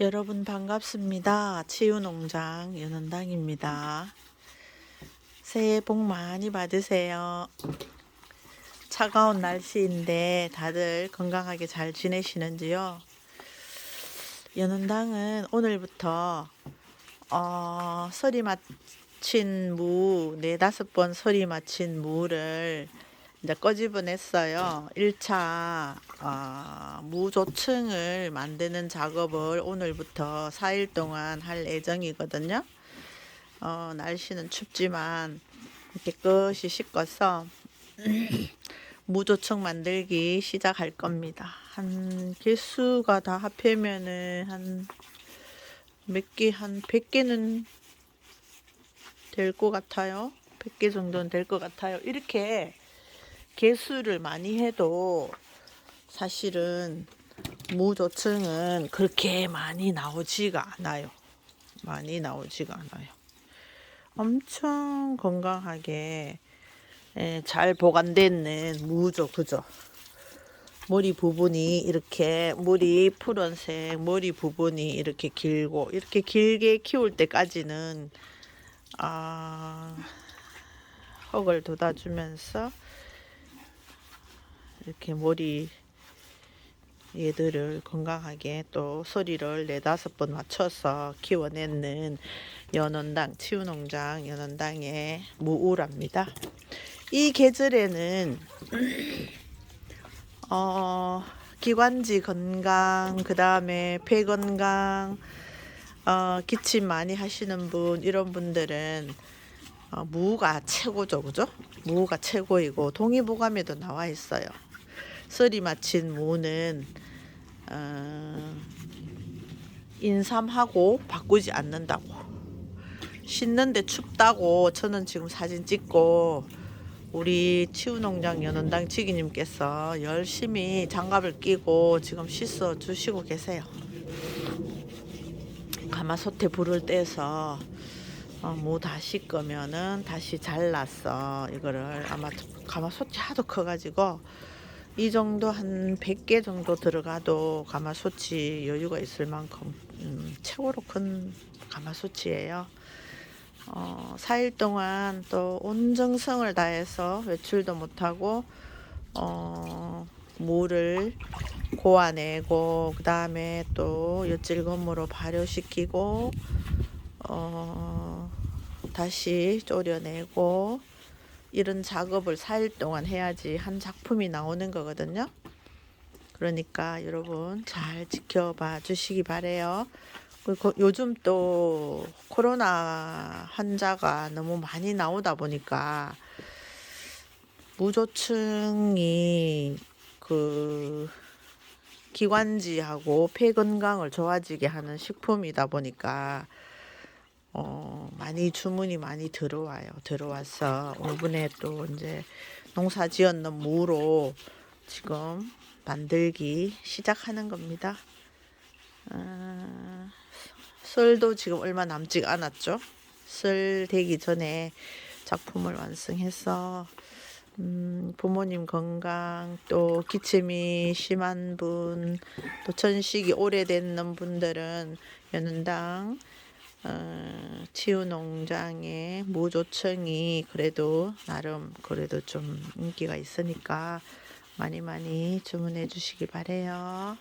여러분 반갑습니다. 치유농장 윤원당입니다. 새해 복 많이 받으세요. 차가운 날씨인데 다들 건강하게 잘 지내시는지요? 윤원당은 오늘부터 서리 마친 무, 4~5번 서리 마친 무를 이제 꺼집어냈어요. 1차 무조층을 만드는 작업을 오늘부터 4일 동안 할 예정이거든요. 날씨는 춥지만 깨끗이 씻어서 무조층 만들기 시작할 겁니다. 한 개수가 다 합하면은 한 100개는 될 것 같아요. 100개 정도는 될 것 같아요. 이렇게 개수를 많이 해도 사실은 무조층은 그렇게 많이 나오지가 않아요. 엄청 건강하게 잘 보관되는 무죠, 그죠? 머리 부분이 이렇게 머리 푸른색 머리 부분이 이렇게 길고 이렇게 길게 키울 때까지는 흙을 돋아주면서 이렇게 머리 얘들을 건강하게 또 소리를 4~5번 맞춰서 키워내는 연원당 치유농장 연원당의 무우랍니다. 이 계절에는 기관지 건강, 그 다음에 폐 건강, 기침 많이 하시는 분, 이런 분들은 무가 최고죠, 그죠? 무가 최고이고 동의보감에도 나와 있어요. 서리 마친 무는 인삼하고 바꾸지 않는다고. 씻는데 춥다고 저는 지금 사진 찍고 우리 치유농장 연원당 지기님께서 열심히 장갑을 끼고 지금 씻어 주시고 계세요. 가마솥에 불을 떼서 무 다 씻으면은 다시 잘라서 이거를 아마 가마솥이 하도 커가지고 이 정도 한 100개 정도 들어가도 가마솥이 여유가 있을 만큼 최고로 큰 가마솥이에요. 4일 동안 또 온 정성을 다해서 외출도 못하고 무를 고아내고 그 다음에 또 엿질건무로 발효시키고 다시 졸여내고 이런 작업을 4일 동안 해야지 한 작품이 나오는 거거든요. 그러니까 여러분 잘 지켜봐 주시기 바래요. 그리고 요즘 또 코로나 환자가 너무 많이 나오다 보니까 무조층이 그 기관지하고 폐 건강을 좋아지게 하는 식품이다 보니까 많이 주문이 많이 들어와서 오븐에 또 이제 농사 지었는 무로 지금 만들기 시작하는 겁니다. 썰도 지금 얼마 남지 않았죠. 썰 되기 전에 작품을 완성해서 부모님 건강, 또 기침이 심한 분, 또 전식이 오래된 분들은 연운당 치유농장의 무조청이 그래도 나름 그래도 좀 인기가 있으니까 많이 주문해 주시기 바래요.